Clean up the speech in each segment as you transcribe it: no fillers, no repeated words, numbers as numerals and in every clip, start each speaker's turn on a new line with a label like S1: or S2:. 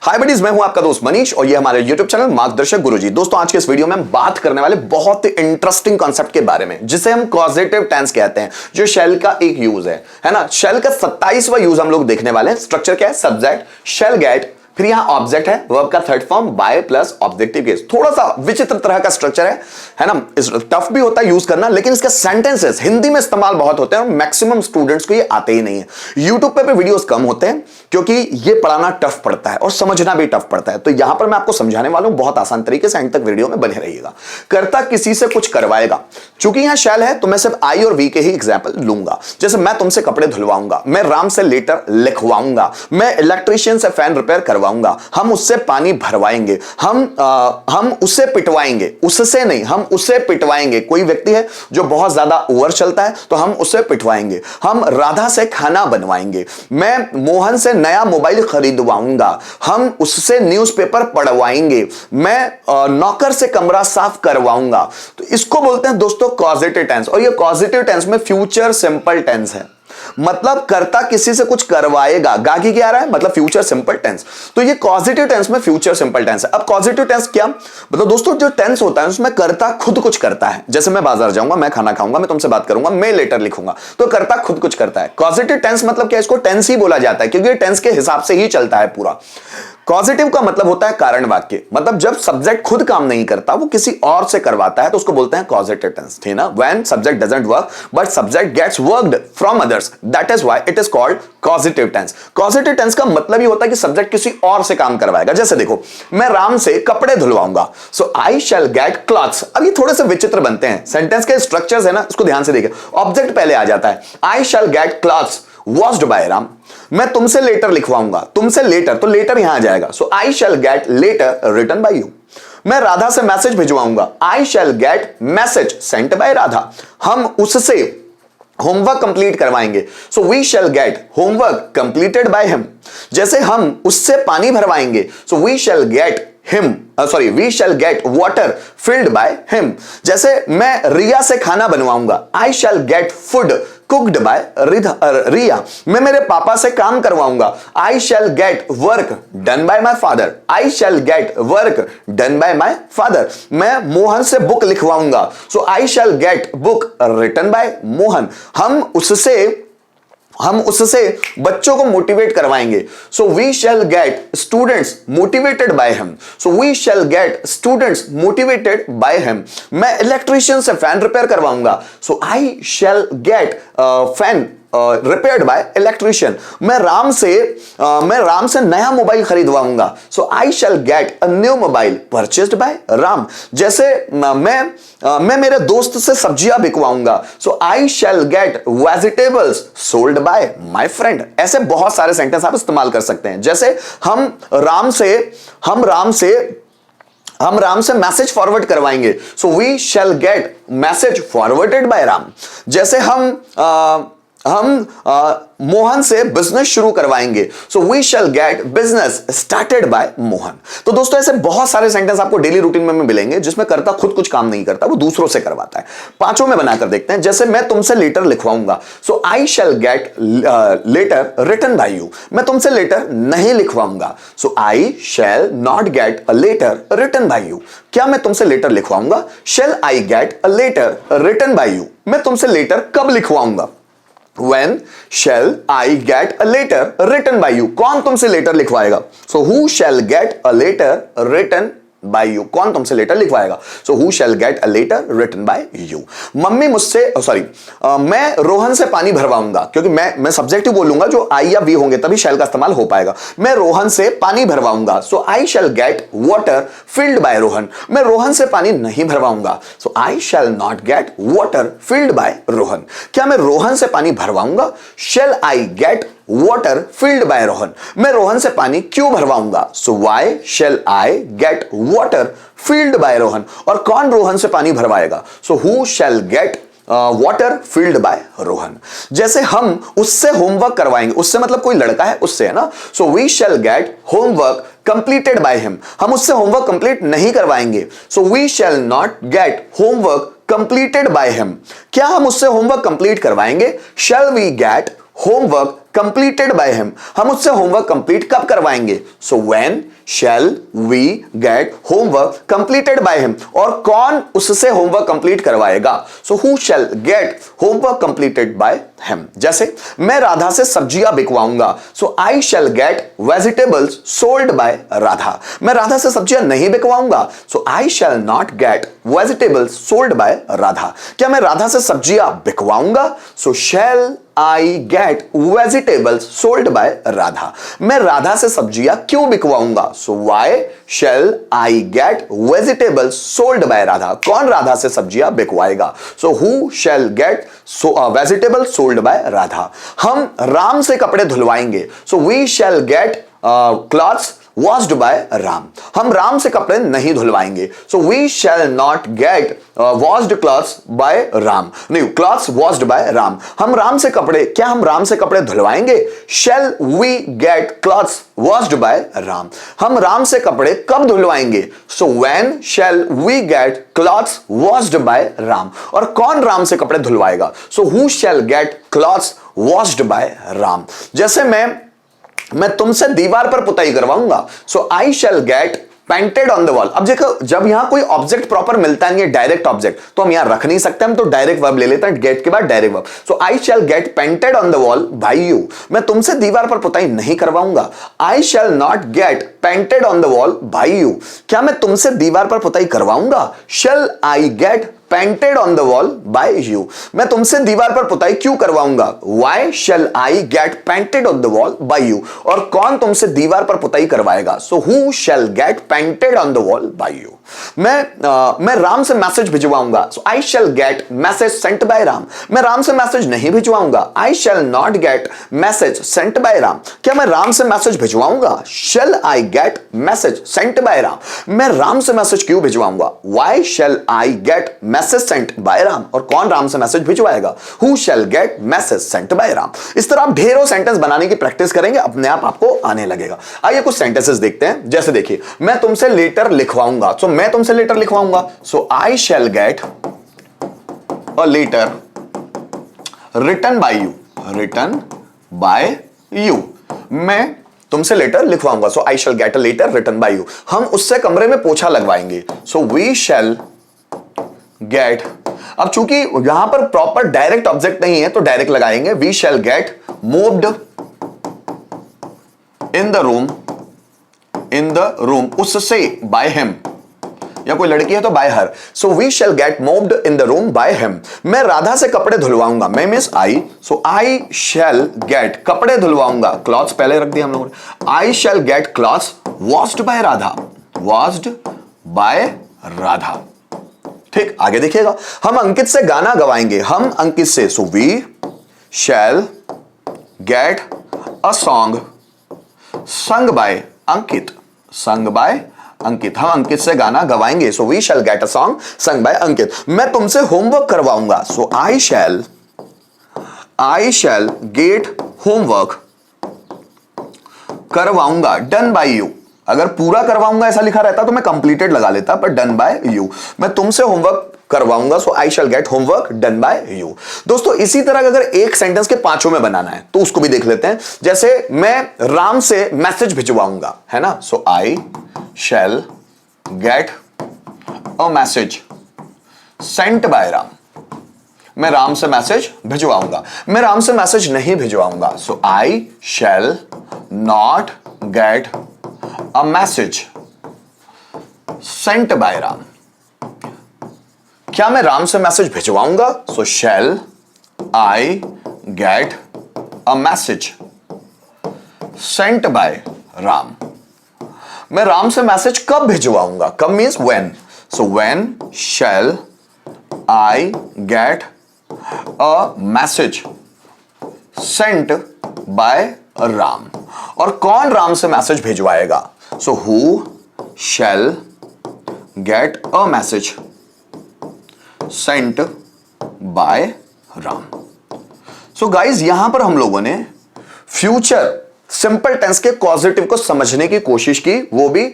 S1: हाय buddies, मैं हूं आपका दोस्त मनीष और ये हमारे YouTube चैनल मार्गदर्शक गुरुजी। दोस्तों, आज के इस वीडियो में हम बात करने वाले बहुत ही इंटरेस्टिंग कॉन्सेप्ट के बारे में, जिसे हम कॉजेटिव टेंस कहते हैं, जो शेल का एक यूज है ना। शेल का 27वां यूज हम लोग देखने वाले हैं। स्ट्रक्चर क्या है? सब्जेक्ट, शेल गेट, फिर यहां ऑब्जेक्ट है, वर्ब का third form by plus objective case. थोड़ा सा विचित्र तरह का स्ट्रक्चर है ना। टफ भी होता है यूज करना, लेकिन इसके सेंटेंसेस हिंदी में इस्तेमाल बहुत होते हैं और मैक्सिमम स्टूडेंट्स को ये आते ही नहीं है। यूट्यूब पे भी वीडियोस कम होते हैं क्योंकि ये पढ़ाना टफ पड़ता है और समझना भी टफ पड़ता है। तो यहां पर मैं आपको समझाने वाला हूं बहुत आसान तरीके से। एंड तक वीडियो में बने रहिएगा। कर्ता किसी से कुछ करवाएगा। चूंकि यहां शैल है तो मैं सिर्फ आई और वी के ही एग्जाम्पल लूंगा। जैसे मैं तुमसे कपड़े धुलवाऊंगा, मैं राम से लेटर लिखवाऊंगा, मैं इलेक्ट्रीशियन से फैन रिपेयर करवाऊंगा, हम उससे पानी भरवाएंगे, हम उसे पिटवाएंगे। उससे नहीं, हम उसे पिटवाएंगे। कोई व्यक्ति है जो बहुत ज्यादा ओवर चलता है तो हम उसे पिटवाएंगे। हम राधा से खाना बनवाएंगे, मैं मोहन से नया मोबाइल खरीदवाऊंगा, हम उससे न्यूज़पेपर पढ़वाएंगे, मैं नौकर से कमरा साफ करवाऊंगा। तो इसको बोलते हैं दोस्तों कॉजेटिव टेंस। और ये कॉजेटिव टेंस में फ्यूचर सिंपल टेंस है। मतलब कर्ता किसी से कुछ करवाएगा, गागी क्या आ रहा है, मतलब फ्यूचर सिंपल टेंस। तो ये पॉजिटिव टेंस में फ्यूचर सिंपल टेंस है। अब पॉजिटिव टेंस क्या मतलब दोस्तों, जो टेंस होता है उसमें कर्ता खुद कुछ करता है। जैसे मैं बाजार जाऊंगा, मैं खाना खाऊंगा, मैं तुमसे बात करूंगा, मैं लेटर लिखूंगा, तो कर्ता खुद कुछ करता है। पॉजिटिव टेंस मतलब क्या, इसको टेंस ही बोला जाता है क्योंकि टेंस के हिसाब से ही चलता है पूरा। पॉजिटिव का मतलब होता है कारण वाक्य। मतलब जब सब्जेक्ट खुद काम नहीं करता, वो किसी और से करवाता है, तो उसको बोलते हैं पॉजिटिव टेंस, ठीक ना। When subject doesn't work but subject gets worked from others, that is why it is called positive tense. Positive tense का मतलब ही होता है कि सब्जेक्ट किसी और से काम करवाएगा। जैसे देखो, मैं राम से कपड़े धुलवाऊंगा, सो आई शैल गेट क्लॉथ्स। अब ये थोड़े से विचित्र बनते हैं, सेंटेंस के स्ट्रक्चर्स है ना, इसको ध्यान से देखिए। ऑब्जेक्ट पहले आ जाता है, I shall get clothes washed by Ram. मैं तुमसे लेटर लिखवाऊंगा, तुमसे लेटर, तो लेटर यहां आ जाएगा, so I shall get letter written by you. मैं राधा से मैसेज भिजवाऊंगा, I shall get message sent by Radha. हम उससे होमवर्क कंप्लीट करवाएंगे, so we shall get homework completed by him. जैसे हम उससे पानी भरवाएंगे, so we shall get we shall get water filled by him. जैसे मैं रिया से खाना बनवाऊंगा, I shall get food cooked by Riya. मैं मेरे पापा से काम करवाऊंगा, I shall get work done by my father. I shall get work done by my father. मैं मोहन से बुक लिखवाऊंगा, so I shall get book written by Mohan. हम उससे बच्चों को मोटिवेट करवाएंगे, so we shall get students motivated by him. So we shall get students motivated by him. मैं electrician से फैन रिपेयर करवाऊंगा, so I shall get fan repaired by electrician. मैं राम से नया मोबाइल खरीदवाऊंगा, so I shall get a new mobile purchased by Ram. जैसे मैं मेरे दोस्त से सब्जियां बिकवाऊंगा, so I shall get vegetables sold by my friend. ऐसे बहुत सारे सेंटेंस आप इस्तेमाल कर सकते हैं। जैसे हम राम से मैसेज फॉरवर्ड करवाएंगे, so we shall get message forwarded by Ram. जैसे हम मोहन से बिजनेस शुरू करवाएंगे, so we shall get business started by Mohan. तो दोस्तों, ऐसे बहुत सारे सेंटेंस आपको डेली रूटीन में मिलेंगे जिसमें कर्ता खुद कुछ काम नहीं करता, वो दूसरों से करवाता है। पांचों में बनाकर देखते हैं। जैसे मैं तुमसे लेटर लिखवाऊंगा, so I shall get letter written by you. मैं तुमसे लेटर नहीं लिखवाऊंगा, so I shall not get a letter written by you. क्या मैं तुमसे लेटर लिखवाऊंगा? Shall I get a letter written by you. मैं तुमसे लेटर कब लिखवाऊंगा? When shall I get a letter written by you? कौन तुमसे लेटर लिखवाएगा? So who shall get a letter written by you? कौन तुमसे लेटर लिखवाएगा? So who shall get a letter written by you? मम्मी मुझसे मैं रोहन से पानी भरवाऊंगा, क्योंकि मैं सब्जेक्टिव बोलूंगा, जो आई या वी होंगे तभी शैल का इस्तेमाल हो पाएगा। मैं रोहन से पानी भरवाऊंगा, so I shall get water filled by Rohan. मैं रोहन से पानी नहीं भरवाऊंगा, so I shall not get water filled by Rohan. क्या मैं रोहन से पानी भरवाऊंगा? Shall I get water filled by Rohan. मैं रोहन से पानी क्यों भरवाऊंगा? So why shall I get water filled by Rohan. और कौन रोहन से पानी भरवाएगा? So who shall get water filled by Rohan. जैसे हम उससे होमवर्क करवाएंगे, उससे मतलब कोई लड़का है, उससे है ना, so we shall get homework completed by him. हम उससे होमवर्क कंप्लीट नहीं करवाएंगे, so we shall not get homework completed by him. क्या हम उससे होमवर्क कंप्लीट करवाएंगे? Shall we get homework completed by him, हम उससे होमवर्क कंप्लीट कब करवाएंगे? So when shall we get homework completed by him, और कौन उससे होमवर्क कंप्लीट करवाएगा? So who shall get homework completed by him. जैसे मैं राधा से सब्जियां बिकवाऊंगा, so I shall get vegetables sold by Radha. मैं राधा से सब्जियां नहीं बिकवाऊंगा, so I shall not get vegetables sold by Radha. क्या मैं राधा से सब्जियां बिकवाऊंगा? So shall I get vegetables sold by Radha. मैं राधा से सब्जियां क्यों बिकवाऊंगा? So why shall I get vegetables sold by Radha. कौन राधा से सब्जियां बिकवाएगा? So who shall get vegetables sold by Radha. हम राम से कपड़े धुलवाएंगे, so we shall get clothes washed by Ram. हम राम से कपड़े नहीं धुलवाएंगे, so we shall not get washed clothes by Ram. नहीं, क्लॉथ्स वॉश्ड बाय राम। हम राम से कपड़े, क्या हम राम से कपड़े धुलवाएंगे? Shall we get clothes washed by Ram. हम राम से कपड़े कब धुलवाएंगे? So when shall we get clothes washed by Ram. और कौन राम से कपड़े धुलवाएगा? So who shall get clothes washed by Ram. जैसे मैं तुमसे दीवार पर पुताई करवाऊंगा, so I shall get painted on the wall. अब देखो, जब यहां कोई ऑब्जेक्ट प्रॉपर मिलता है, डायरेक्ट ऑब्जेक्ट, तो हम यहां रख नहीं सकते, हम तो डायरेक्ट वर्ब ले लेते हैं, गेट के बाद direct verb. So I shall get painted on the wall by you. मैं तुमसे दीवार पर पुताई नहीं करवाऊंगा, I shall not get painted on the wall by you. क्या मैं तुमसे दीवार पर पुताई करवाऊंगा? Shall I get painted on the wall by you. मैं तुमसे दीवार पर पुताई क्यों करवाऊंगा? Why shall I get painted on the wall by you. और कौन तुमसे दीवार पर पुताई करवाएगा? So who shall get painted on the wall by you. मैं राम से मैसेज भिजवाऊंगा, so I shall get message sent by Ram. मैं राम से मैसेज नहीं भिजवाऊंगा, I shall not get message sent by Ram. क्या मैं राम से मैसेज भिजवाऊंगा? Shall I get message sent by Ram. मैं राम से मैसेज क्यों भिजवाऊंगा? Why shall I get message sent by Ram. और कौन राम से मैसेज भिजवाएगा? Who shall get message sent by Ram. इस तरह आप ढेरों सेंटेंस बनाने की प्रैक्टिस करेंगे, अपने आप आपको आने लगेगा। आइए कुछ सेंटेंसेस देखते हैं। जैसे देखिए, मैं तुमसे लेटर लिखवाऊंगा, सो मैं तुमसे लेटर लिखवाऊंगा, so I shall get a letter written by you. Written by you. मैं तुमसे लेटर लिखवाऊंगा, so I shall get a letter written by you. हम उससे कमरे में पोछा लगवाएंगे, सो वी शैल गेट। अब चूंकि यहां पर प्रॉपर डायरेक्ट ऑब्जेक्ट नहीं है, तो डायरेक्ट लगाएंगे, we shall get moved in the room उससे बाय हिम, या कोई लड़की है तो by her, so we shall get moved in the room by him. मैं राधा से कपड़े धुलवाऊंगा, मैं means I, so I shall gate कपड़े धुलवाऊंगा, क्लॉथ्स पहले रख दिया हम लोगों ने, I shall get clothes washed by Radha. Washed by Radha. ठीक, आगे देखिएगा, हम अंकित से गाना गवाएंगे, हम अंकित से, so we shall get a song sung by Ankit. Sung by Ankit. हम अंकित से गाना गवाएंगे, so we shall get a song sung by Ankit. मैं तुमसे होमवर्क करवाऊंगा, so I shall get homework करवाऊंगा डन बाय यू। अगर पूरा करवाऊंगा ऐसा लिखा रहता तो मैं कंप्लीटेड लगा लेता, पर डन बाय यू। मैं तुमसे होमवर्क करवाऊंगा, so I shall get homework done by you. दोस्तों, इसी तरह अगर एक सेंटेंस के पांचों में बनाना है तो उसको भी देख लेते हैं। जैसे मैं राम से मैसेज भिजवाऊंगा, है ना, so I shall get a message sent by Ram. मैं राम से मैसेज भिजवाऊंगा। मैं राम से मैसेज नहीं भिजवाऊंगा, so I shall not get a message sent by Ram. क्या मैं राम से मैसेज भिजवाऊंगा? So shall I get a message sent by Ram. मैं राम से मैसेज कब भिजवाऊंगा? कब means when, so when shall I get a message sent by Ram. और कौन राम से मैसेज भिजवाएगा? So who shall get a message sent by Ram. So guys, यहां पर हम लोगों ने फ्यूचर सिंपल टेंस के कॉजेटिव को समझने की कोशिश की, वो भी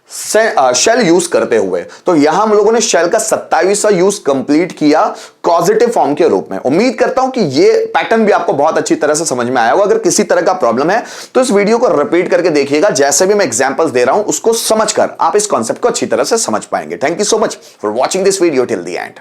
S1: शेल यूज करते हुए। तो यहां हम लोगों ने शेल का 27वां यूज कंप्लीट किया कॉजेटिव फॉर्म के रूप में। उम्मीद करता हूं कि ये पैटर्न भी आपको बहुत अच्छी तरह से समझ में आया होगा। अगर किसी तरह का प्रॉब्लम है तो इस वीडियो को रिपीट करके देखिएगा, जैसे भी मैं एग्जांपल्स दे रहा हूं उसको समझकर आप इस कॉन्सेप्ट को अच्छी तरह से समझ पाएंगे। Thank you so much for watching this video till the end.